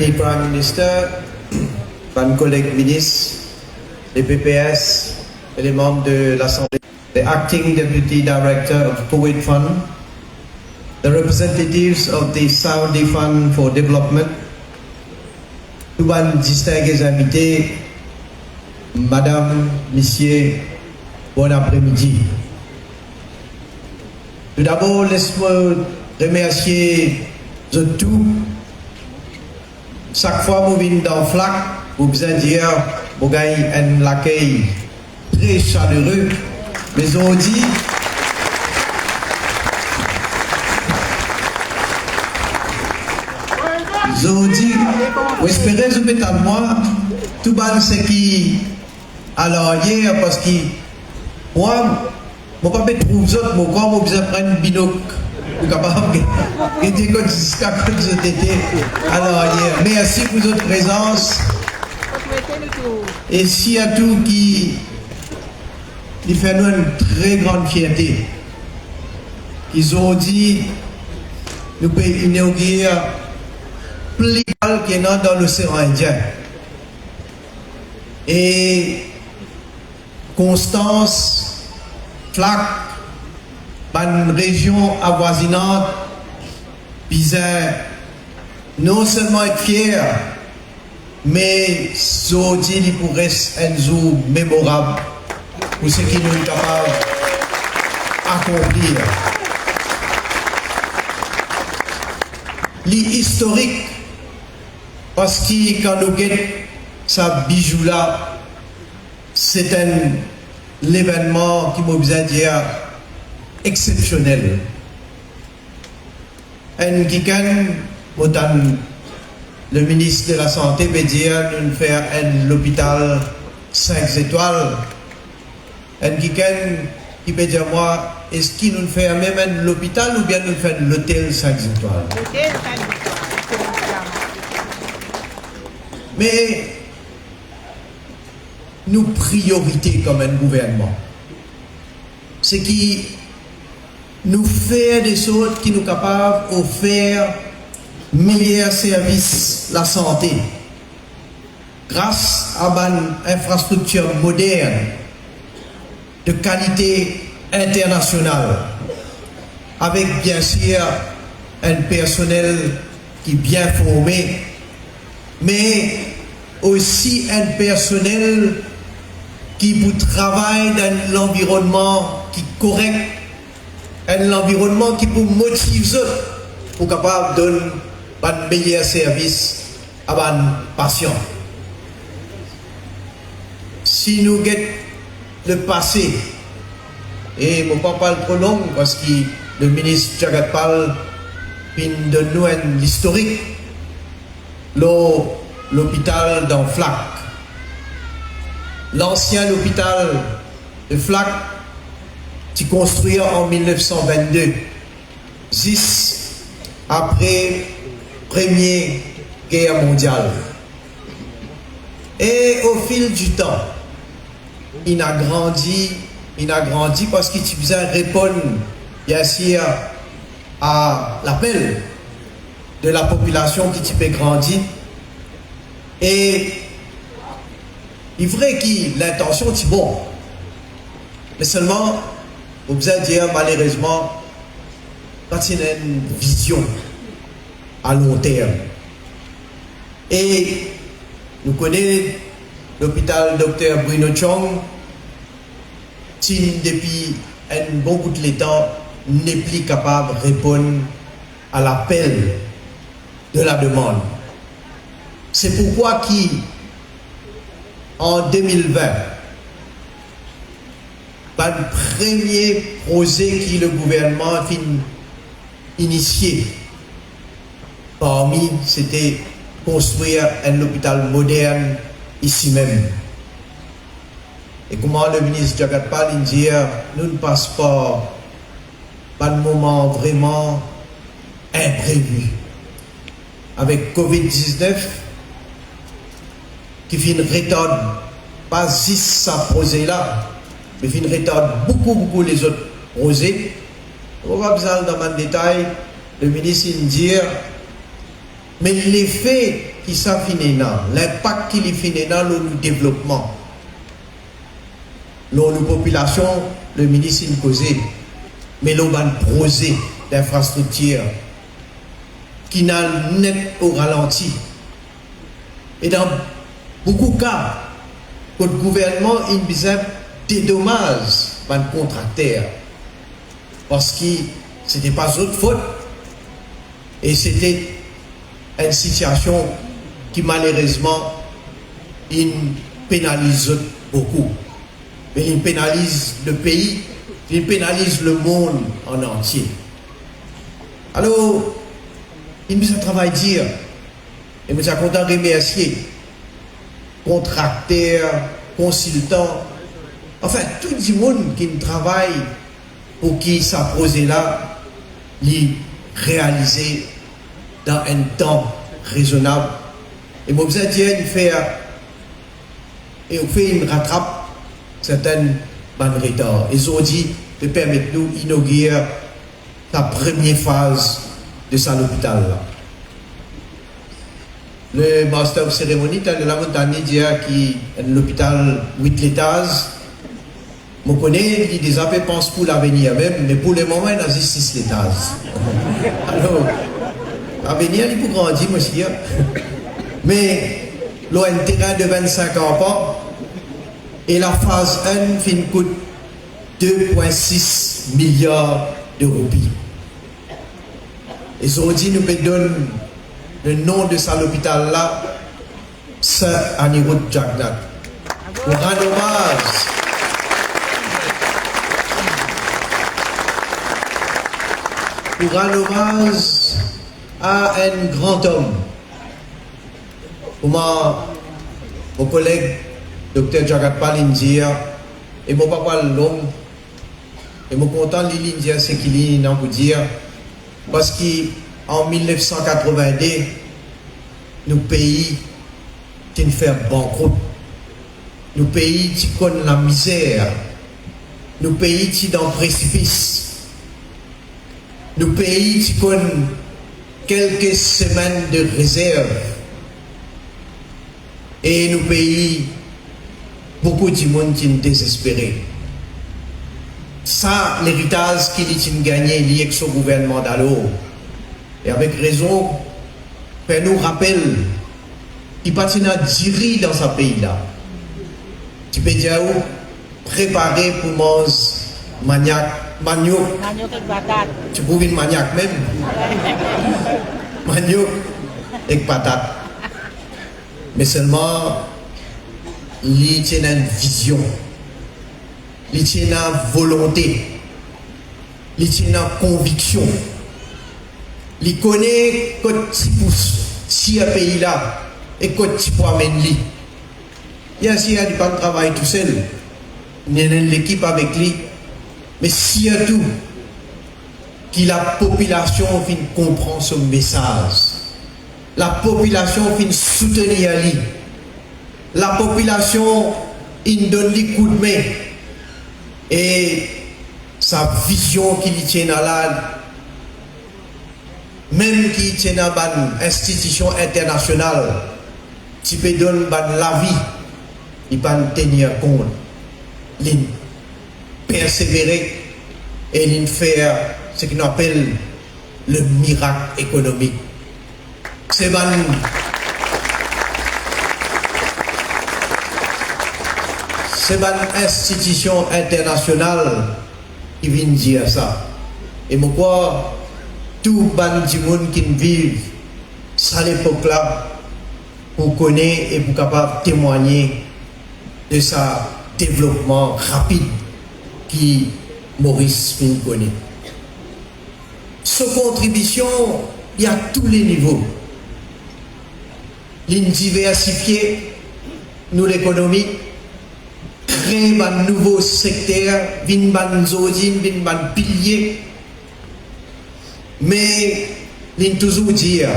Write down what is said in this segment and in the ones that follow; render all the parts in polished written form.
Deputy Prime Minister, mes collègues ministres, les PPS et les membres de l'Assemblée, the Acting Deputy Director of the Kuwait Fund, the representatives of the Saudi Fund for Development, tous les distingués invités, Madame, Messieurs, bon après-midi. Tout d'abord, laisse-moi remercier tout. Chaque fois que vous venez dans FLAC, vous besoin dire que vous avez un accueil très chaleureux. Mais on dit, vous espérez que à moi, tout le monde ce qui alors hier, parce que moi, je ne peux pas trouver les autres, moi, quand je prendre un binocle. Capable de dire jusqu'à quand je t'étais alors hier. Merci pour votre présence. Et s'il y a tout qui fait nous une très grande fierté, ils ont dit nous pouvons inaugurer plus qui est dans l'océan Indien. Et Constance, FLAC, une région avoisinante, bizarre, non seulement être fier, mais aujourd'hui, il pourrait être un jour mémorable pour ce qui nous est capable d'accomplir. L'historique, parce que quand nous avons ce bijou-là, c'est un événement qui m'a besoin de dire exceptionnel. Un week-end, le ministre de la Santé veut dire nous faire l'hôpital 5 étoiles. Un week-end qui peut dire moi, est-ce qu'il nous fait même l'hôpital ou bien nous fait l'hôtel 5 étoiles? Mais nos priorités comme un gouvernement, c'est qui nous faire des choses qui nous capables d'offrir meilleurs services la santé grâce à une infrastructure moderne de qualité internationale avec bien sûr un personnel qui est bien formé mais aussi un personnel qui vous travaille dans l'environnement qui est correct, un environnement qui peut motiver pour capable de donner un meilleur service à nos patients. Si nous avons le passé, et je ne vais pas parler trop long parce que le ministre Jagatpal donne nous un historique, l'hôpital dans FLAC. L'ancien hôpital de FLAC qui construit en 1922, juste après Première Guerre mondiale. Et au fil du temps, il a grandi parce qu'il besoin répondre bien sûr à l'appel de la population qui peut grandir. Et il est vrai que l'intention est bonne, mais seulement vous pouvez dire malheureusement quand il y a une vision à long terme. Et nous connaissons l'hôpital Dr Bruno Chong qui depuis un bon bout de temps n'est plus capable de répondre à l'appel de la demande. C'est pourquoi en 2020 le premier projet que le gouvernement a initié parmi c'était construire un hôpital moderne ici même. Et comment le ministre Jagatpal dit nous ne passons pas de moment vraiment imprévu avec Covid-19 qui fait une retarde pas juste ça projet là mais fait une retarde beaucoup les autres projets. On va besoin dans le détail le ministre dit mais l'effet qui ça finit l'impact qu'il finit dans le développement. L'on nous population, le ministre nous causé, mais l'on va projet d'infrastructure qui n'a net au ralenti. Et dans beaucoup de cas, le gouvernement il besoin dédommage par le contracteur parce que ce n'était pas votre faute et c'était une situation qui malheureusement il pénalise beaucoup. Mais il pénalise le pays, il pénalise le monde en entier. Alors, il nous a travaillé dire, et nous sommes content de remercier contracteurs, consultants, enfin tout le monde qui travaille pour qui ça projet là, l'y réaliser dans un temps raisonnable. Et moi, vous avez dit, on fait une rattrape certaines bonnes retards. Et aujourd'hui, de permettre nous d'inaugurer la première phase de ça l'hôpital là. Le master of cérémonie de la montagne dit qui est l'hôpital 8 étages. Je connais, il des appels pense pour l'avenir même, mais pour le moment, il a 6 étages. Alors, l'avenir, il peut grandir, monsieur. Mais, il a un terrain de 25 enfants, et la phase 1 fin coûte 2,6 milliards de roupies. Et aujourd'hui, nous donner le nom de ça l'hôpital là, c'est Anirudh Jagannath. Pour rendre hommage à un grand homme. Pour mon collègue Dr. Jagat Pal India et mon papa l'homme et mon content l'India c'est qu'il y a pour dire parce qu'en 1982 nos pays qui fait banqueroute, nos pays qui connaissent la misère, nos pays qui sont dans le précipice, nos pays qui connaissent quelques semaines de réserve et nos pays beaucoup de monde qui sont désespérés. Ça, l'héritage qu'il a gagné lié avec son gouvernement d'alors. Et avec raison, fait nous rappelle qu'il pas à diri dans ce pays-là. Tu peux dire préparer pour manger manioc. Manioc avec patate. Tu peux une manioc même. Manioc avec patate. Mais seulement il tient une vision, il tient une volonté, il tient une conviction. Il connaît quand tu pousses si un pays là et quand tu peux amener. Il y a si il y a du pas de travail tout seul, il y a l'équipe avec lui, mais si y a tout, que la population comprend ce message, la population soutenir lui. La population, il donne des coups de main. Et sa vision qu'il tient là, même qu'il tient dans une institution internationale, tu peux donner la vie, il peut tenir compte, il persévérer et il faire ce qu'on appelle le miracle économique. C'est une institution internationale qui vient dire ça. Et moi, tout le monde qui vit à l'époque là, pour connaître et pour capable témoigner de ce développement rapide qui Maurice connaît. Sa contribution, il y a tous les niveaux. Diversifier nous l'économie, créer un nouveau secteur, un zone, un pilier. Mais il toujours dire,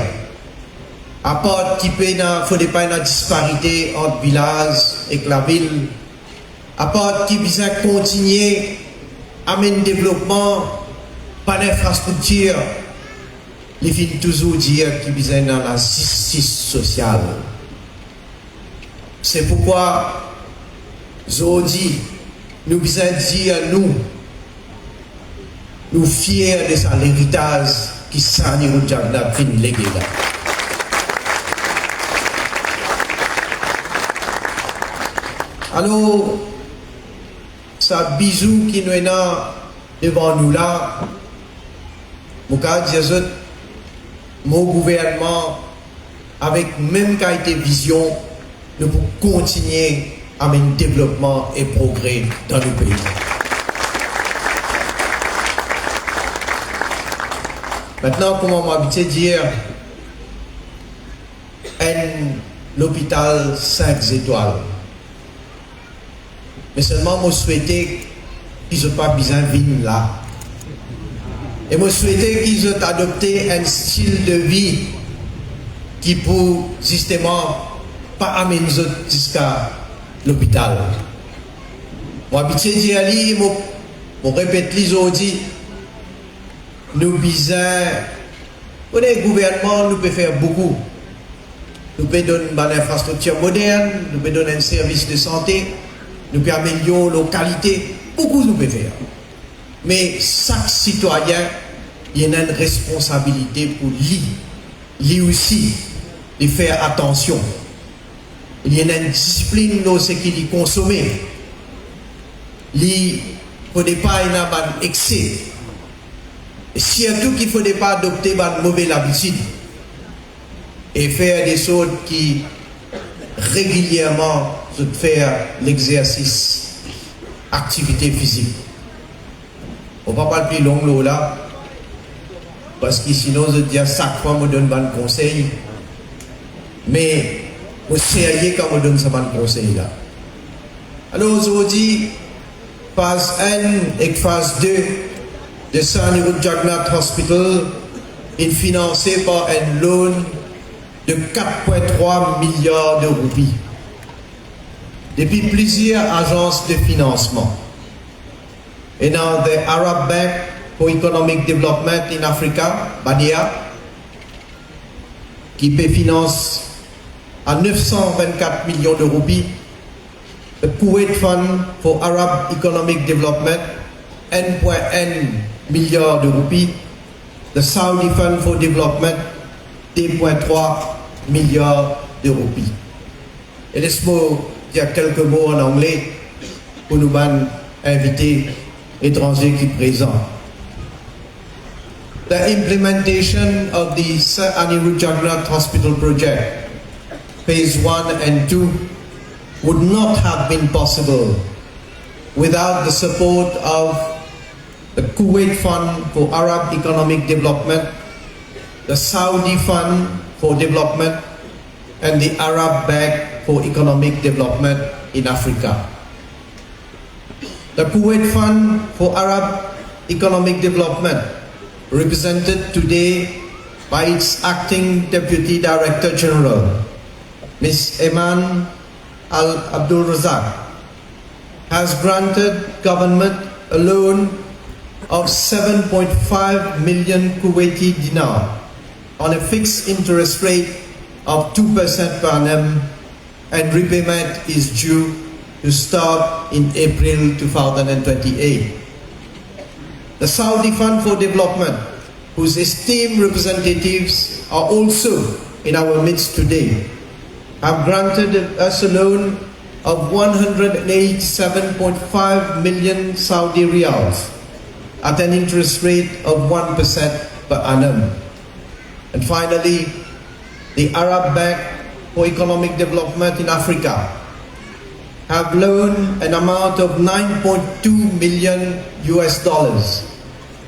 à part qu'il ne faut pas une disparité entre village et la ville, à part qu'il besoin continuer à mener le développement par l'infrastructure, il faut toujours dire qu'il besoin dans la justice sociale. C'est pourquoi aujourd'hui, nous besoin dire nous fiers de ça l'héritage qui Sani Rujagna fin légué là. Alors, ça bisou qui nous est là devant nous là, mon gouvernement, avec même qualité vision, nous pouvons continuer à un développement et progrès dans le pays. Maintenant, comment m'habituer dire l'hôpital 5 étoiles. Mais seulement, moi souhaitais qu'ils n'aient pas besoin de venir là. Et moi souhaitais qu'ils aient adopté un style de vie qui pour justement pas amener jusqu'à l'hôpital. Moi, habitué d'y aller, moi répète les aujourd'hui, nous besoin, on est gouvernement, nous pouvons faire beaucoup. Nous pouvons donner une infrastructure moderne, nous pouvons donner un service de santé, nous pouvons améliorer nos qualités, beaucoup nous pouvons faire. Mais chaque citoyen, il y a une responsabilité pour lui aussi, de faire attention. Il y a une discipline dans ce qu'il consomme. Il ne faut pas y avoir un excès. Et surtout qu'il ne faut pas adopter une mauvaise habitude et faire des choses qui régulièrement faire l'exercice, activité physique. On ne va pas parler plus long là, parce que sinon je dis à chaque fois je donne un conseil, mais je sérieux quand je donne ce conseil là. Alors aujourd'hui, phase 1 et phase 2 de Sani Rujagnath Hospital est financé par un loan de 4,3 milliards de roupies depuis plusieurs agences de financement. Et dans the Arab Bank for Economic Development in Africa, BADEA, qui peut financer à 924 millions de roupies, the Kuwait Fund for Arab Economic Development, 1,1 milliard de roupies, the Saudi Fund for Development, 2,3 milliards de roupies. Et laisse-moi dire quelques mots en anglais pour nous inviter étrangers qui présents. The implementation of the Sani Rujagnath Hospital project, phase 1 and 2, would not have been possible without the support of the Kuwait Fund for Arab Economic Development, the Saudi Fund for Development, and the Arab Bank for Economic Development in Africa. The Kuwait Fund for Arab Economic Development, represented today by its acting Deputy Director General, Ms. Eman Al Abdul Razak, has granted government a loan of 7.5 million Kuwaiti dinar on a fixed interest rate of 2% per annum, and repayment is due to start in April 2028. The Saudi Fund for Development, whose esteemed representatives are also in our midst today, have granted us a loan of 187.5 million Saudi riyals at an interest rate of 1% per annum. And finally, the Arab Bank for Economic Development in Africa have loaned an amount of 9.2 million US dollars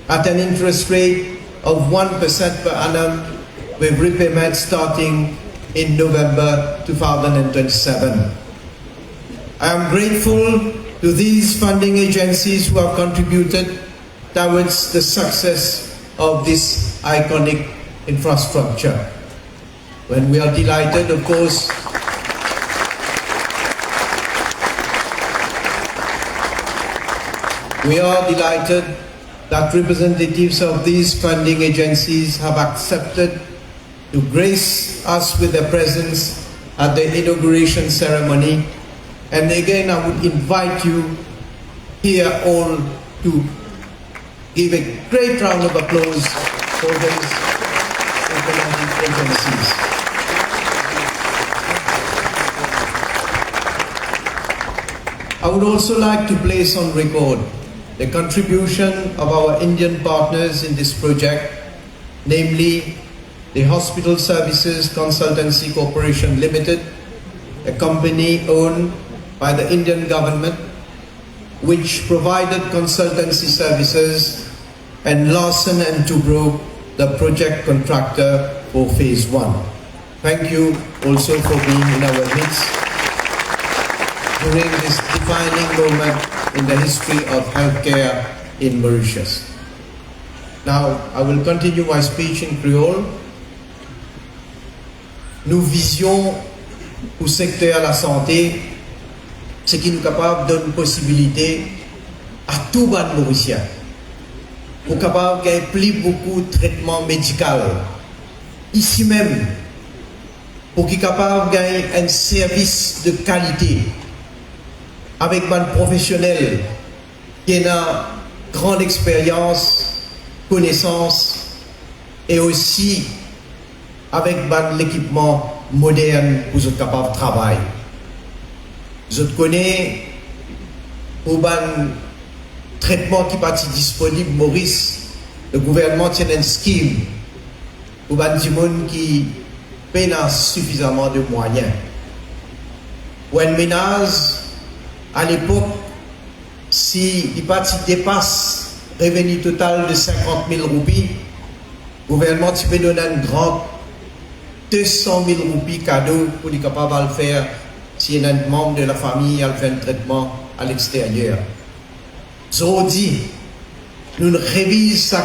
at an interest rate of 1% per annum, with repayment starting in November 2027. I am grateful to these funding agencies who have contributed towards the success of this iconic infrastructure. When we are delighted, of course, we are delighted that representatives of these funding agencies have accepted to grace us with their presence at the inauguration ceremony. And again, I would invite you here all to give a great round of applause for these implementing agencies. I would also like to place on record the contribution of our Indian partners in this project, namely the Hospital Services Consultancy Corporation Limited, a company owned by the Indian government, which provided consultancy services, and Larsen & Toubro, the project contractor for Phase 1. Thank you also for being in our midst during this defining moment in the history of healthcare in Mauritius. Now, I will continue my speech in Creole. Nous visions au secteur de la santé ce qui nous capable donne possibilité à tout ban mauricien pour capable gagner plus beaucoup de traitements médicaux ici même pour qu'il capable gagner un service de qualité avec des professionnels qui ont grande expérience, connaissance et aussi avec l'équipement moderne pour être capable de travailler. Je connais pour un traitement qui est disponible, Maurice, le gouvernement tient un scheme pour un monde qui peine suffisamment de moyens. Pour un ménage, à l'époque, si il dépasse le revenu total de 50 000 roupies, le gouvernement peut donner un grand 200 000 roupies cadeau pour être capable de le faire si un membre de la famille a fait un traitement à l'extérieur. Aujourd'hui, nous révisons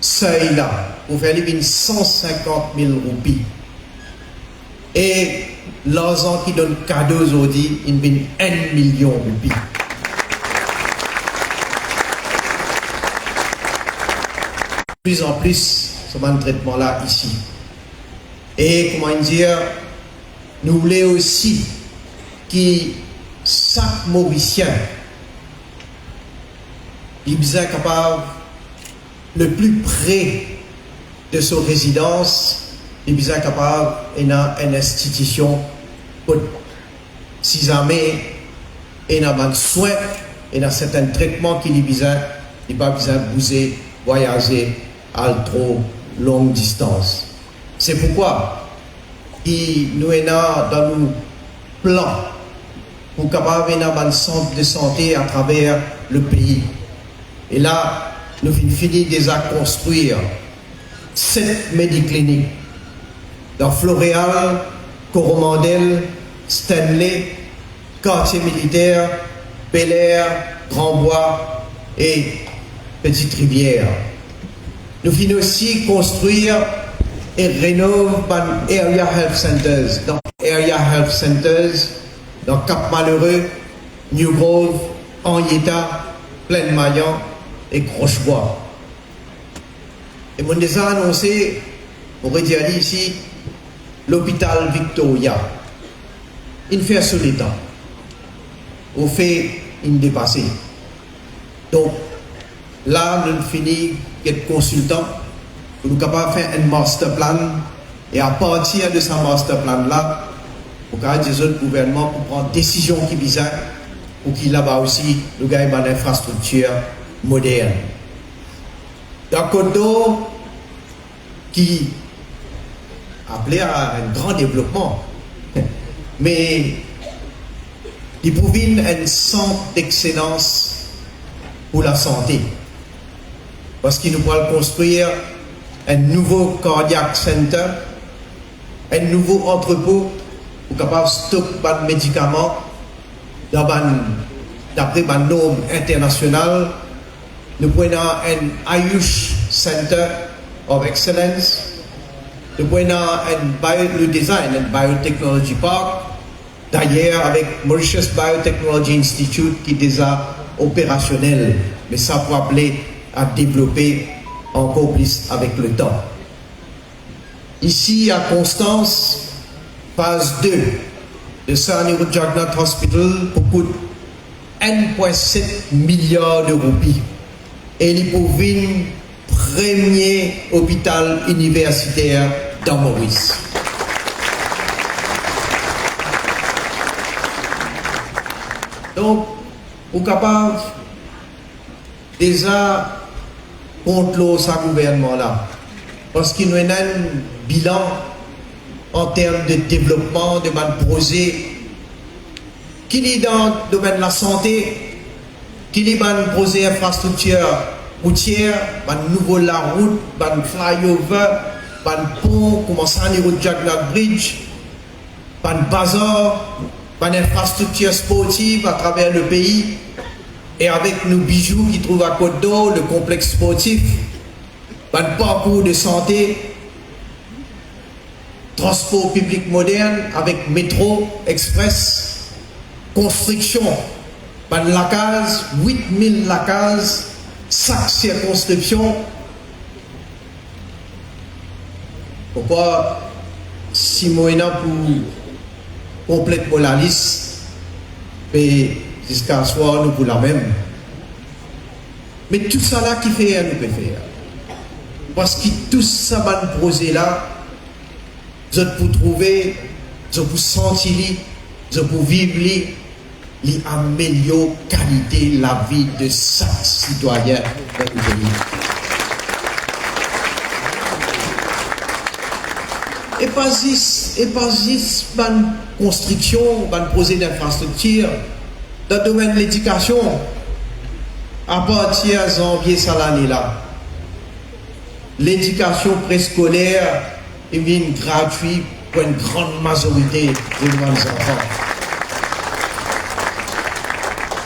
ce seuil-là pour faire 150 000 roupies. Et l'argent qui donne cadeau aujourd'hui, il vient 1 million de roupies. De plus en plus, ce traitement-là ici. Et comment dire, nous voulons aussi que chaque Mauricien soit capable, le plus près de sa résidence, soit capable d'avoir une institution pour si jamais il y a un soin et un certain traitement qui n'est pas besoin de bouger, voyager à trop longue distance. C'est pourquoi nous avons dans nos plans pour capable avoir un centre de santé à travers le pays. Et là, nous finissons déjà de construire 7 médicliniques dans Floréal, Coromandel, Stanley, Quartier Militaire, Bel Air, Grand-Bois et Petite Rivière. Nous finissons aussi de construire et rénove les Area Health Centers. Dans Area Health Centers, dans Cap-Malheureux, New Grove, Anhieta, Plaine-Maillan et Crochebois. Et mon déjà annoncé, on aurait dit ici, l'hôpital Victoria. Il fait sur l'état. On fait une dépassée. Donc, là, nous finissons d'être consultants. Nous sommes capables de faire un master plan et à partir de ce master plan-là, pour que les autres gouvernements pour prendre des décisions qui visent pour qu'il là-bas aussi nous gagnons une infrastructure moderne. Dans Côte d'Or, qui appelait à un grand développement, mais il provient un centre d'excellence pour la santé. Parce qu'il nous pourra construire un nouveau cardiac center, un nouveau entrepôt pour capable de stocker des médicaments d'après les normes internationales. Nous prenons un Ayush Center of Excellence. Nous prenons le design, un Biotechnology Park. D'ailleurs, avec Mauritius Biotechnology Institute qui est déjà opérationnel, mais ça pour appeler à développer encore plus avec le temps. Ici à Constance, phase 2 de Sir Jagannath Hospital pour coûter 1,7 milliard de roupies. Et il pour le premier hôpital universitaire dans Maurice. Donc, pour capable déjà contre ce gouvernement-là, parce qu'il nous a un bilan en termes de développement de mon projet qui est dans le domaine de la santé, qui est dans le projet infrastructure routière, un nouveau la route, un flyover, un pont, commençant à route Jagannath Bridge, un bazar, une infrastructure sportive à travers le pays, et avec nos bijoux qui trouvent à Côte d'Or, le complexe sportif, un parcours de santé, transport public moderne avec métro, express, construction, un lacage, 8000 lacages, 5 circonscriptions. Pourquoi si moyennant pour complètement la liste, et jusqu'à soir nous pour la même. Mais tout ça là qui fait nous peut faire. Parce que tout ça va nous poser là, je peux trouver, je peux sentir, je peux vivre, il améliore la qualité de la vie de chaque citoyen dans le pays. Et pas juste une construction, un projet d'infrastructure dans le domaine de l'éducation. À partir de janvier de l'année là, l'éducation préscolaire est gratuite pour une grande majorité de nos enfants.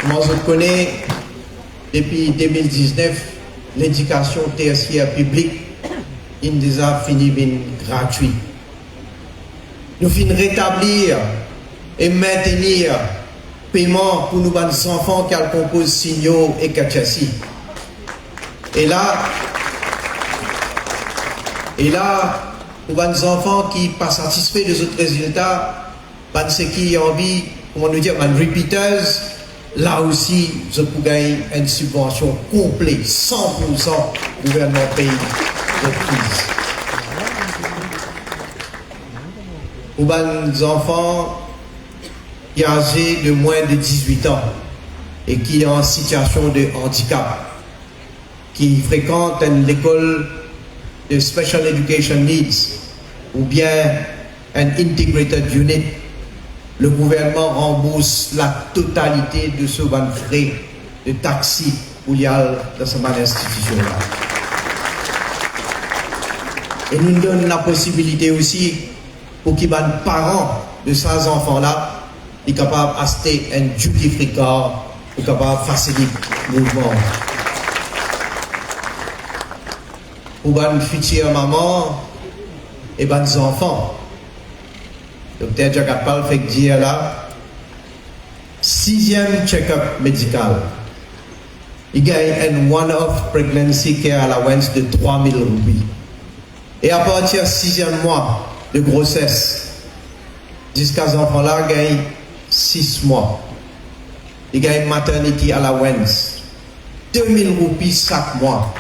Moi, je connais depuis 2019 l'éducation tertiaire publique, il déjà fini gratuit. Nous finissons rétablir et maintenir paiement pour nos enfants qui composent Signaux et Kachassi. Et là, pour nos enfants qui ne sont pas satisfaits des autres résultats, ceux qui ont envie, comment nous dire, repeaters, là aussi, je peux gagner une subvention complète, 100% gouvernement pays de crise. Pour les enfants qui sont âgés de moins de 18 ans et qui sont en situation de handicap, qui fréquentent l'école de Special Education Needs ou bien un Integrated Unit, le gouvernement rembourse la totalité de ce frais de taxi pour y aller dans cette institution-là. Et nous donnons la possibilité aussi pour que les parents de ces enfants-là soient capables d'acheter un duty free car pour capable faciliter le mouvement. Pour les futures mamans et les enfants, Dr. Jagatpal fait dire là, 6e check-up médical. Il gagne un one-off pregnancy care allowance de 3 000 roupies. Et à partir du 6e mois de grossesse, jusqu'à ce enfant-là gagne 6 mois. Il gagne maternity allowance, 2 000 roupies chaque mois.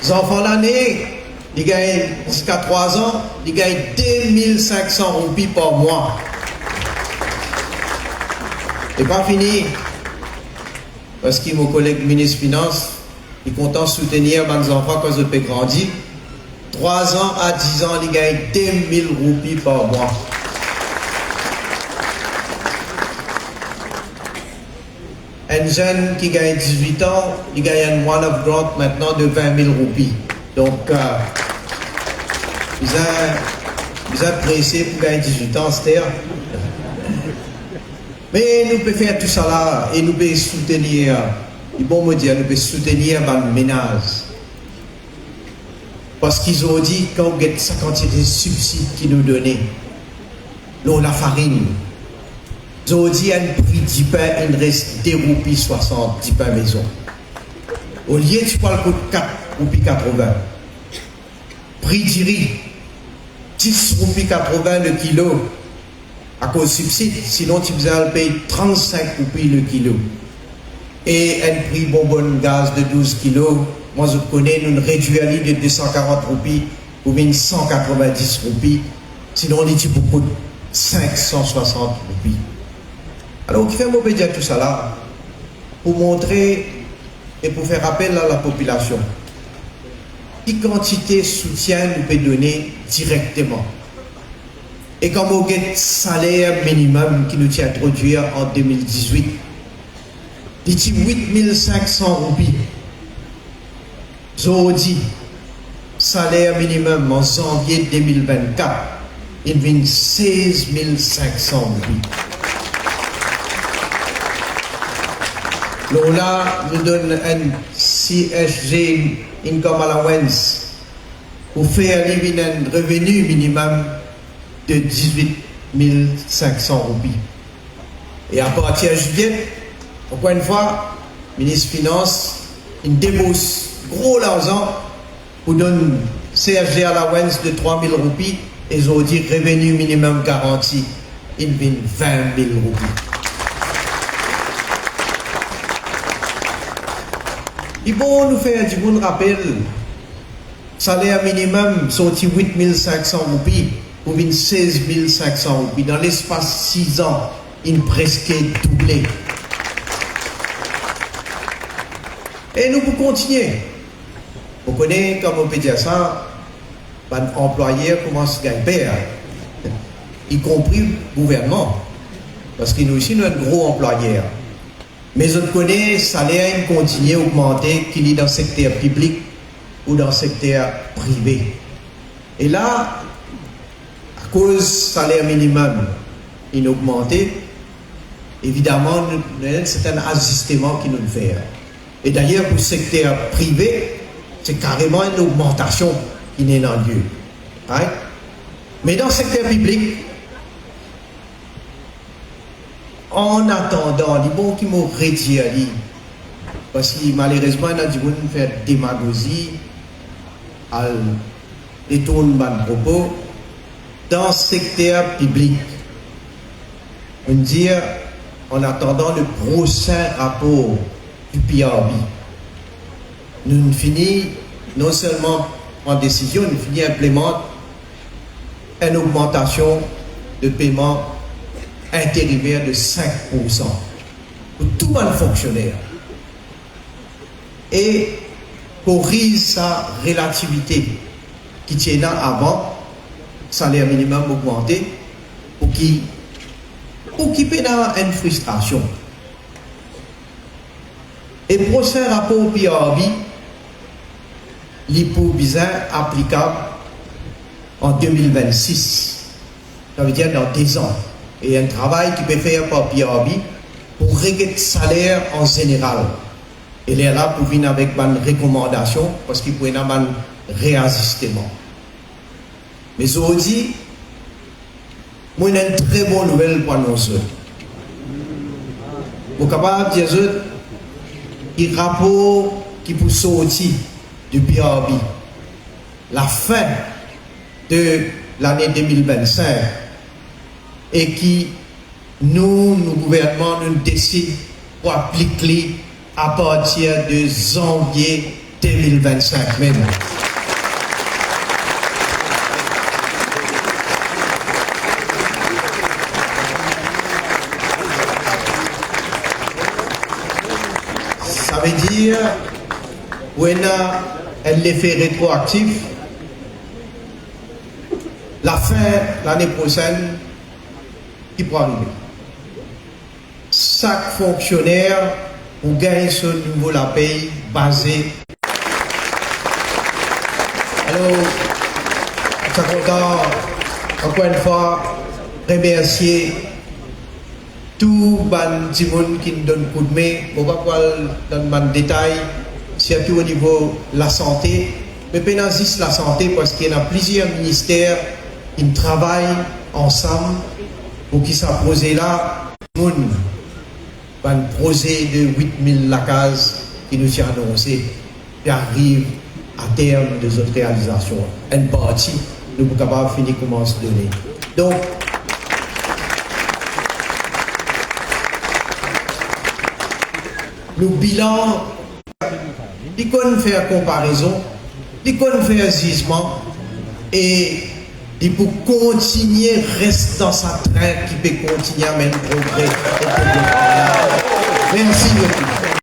Les enfants-là nés, ils gagnent jusqu'à 3 ans, ils gagnent 2500 roupies par mois. Et pas fini. Parce que mon collègue ministre des Finances est content de soutenir mes enfants quand ils peuvent grandir. 3 ans à 10 ans, ils gagnent 2000 roupies par mois. Un jeune qui gagne 18 ans, il gagne un one-off grant maintenant de 20 000 roupies. Donc, ils ont pressé pour gagner 18 ans, c'est-à-dire. Mais nous pouvons faire tout ça là et nous pouvons soutenir, ils vont me dire, nous pouvons soutenir le ménage. Parce qu'ils ont dit, quand on a sa quantité de subsides qu'ils nous donnaient, nous, la farine, Aujourd'hui, un prix 10 pains, il reste 2 roupies 60, 10 pains maison. Au lieu, tu parles coûte 4 roupies 80. Prix du riz, 10 roupies 80 le kilo, à cause de subside. Sinon, tu faisais payer 35 roupies le kilo. Et un prix bonbonne gaz de 12 kilos, moi je connais, nous réduisons de 240 roupies ou bien 190 roupies. Sinon, on dit beaucoup de 560 roupies. Alors, qui fait mauvais dire tout ça là pour montrer et pour faire appel à la population. Quelle quantité de soutien nous peut donner directement? Et comme on a un salaire minimum qui nous tient introduit en 2018, il dit 8500 roupies. Aujourd'hui, salaire minimum en janvier 2024, il vient 16 500 roupies. Donc là, nous donnons un CSG Income Allowance pour faire un revenu minimum de 18 500 roupies. Et à partir de juillet, encore une fois, le ministre des Finances, il débourse gros l'argent pour donner CSG Allowance de 3 000 roupies et ils ont dit revenu minimum garanti, il vient 20 000 roupies. Il faut nous faire du bon rappel. Salaire minimum sorti 8 500 roupies ou 16 500 roupies. Dans l'espace 6 ans, il presque doublé. Et nous pouvons continuer. Vous connaissez, comme on peut dire ça, les employés commencent à gagner, y compris le gouvernement. Parce que nous aussi, nous sommes un gros employeur. Mais on connaît, le salaire continue à augmenter, qu'il est dans le secteur public ou dans le secteur privé. Et là, à cause du salaire minimum il a augmenté, évidemment, c'est un ajustement qui nous fait. Et d'ailleurs, pour le secteur privé, c'est carrément une augmentation qui n'est en lieu. Right? Mais dans le secteur public, en attendant, les bons qui m'ont réduit, parce que malheureusement, il y a des gens qui font démagogie, à détourner de propos, dans le secteur public. On dit, en attendant le prochain rapport du PRB, nous finissons non seulement en décision, nous finissons implémenter une augmentation de paiement intérimaire de 5% pour tout le fonctionnaire. Et corrige sa relativité qui tient là avant, salaire minimum augmenté, pour qui peut dans une frustration. Et prochain rapport PRB, l'IPO bizarre applicable en 2026. Ça veut dire dans 10 ans. Et un travail qui peut faire par PRB pour régler le salaire en général. Et là, pour venir avec une recommandation, parce qu'il peut y avoir un réajustement. Mais aujourd'hui, moi, j'ai une très bonne nouvelle pour nous. Vous êtes capable de dire que le rapport qui peut sortir du PRB, la fin de l'année 2025, et qui nous gouvernement, nous décidons pour appliquer à partir de janvier 2025 même. Ça veut dire qu'on a un effet rétroactif. La fin l'année prochaine qui pourra arriver. Chaque fonctionnaire pour gagner ce niveau la paye basé. Alors, je suis content, encore une fois, remercier tout le monde qui nous donne coup de main. Je ne vais pas dans le détail, surtout au niveau de la santé. Mais pas juste la santé, parce qu'il y a plusieurs ministères qui travaillent ensemble pour qui s'apposer là. un projet de 8000 lacases qui nous a annoncé et arrive à terme de notre réalisation. Une partie, nous sommes capables de finir comment se donner. Donc, le bilan, il peut faire comparaison, il peut faire jugement et il peut continuer, rester dans sa train qui peut continuer à mener progrès. Merci beaucoup.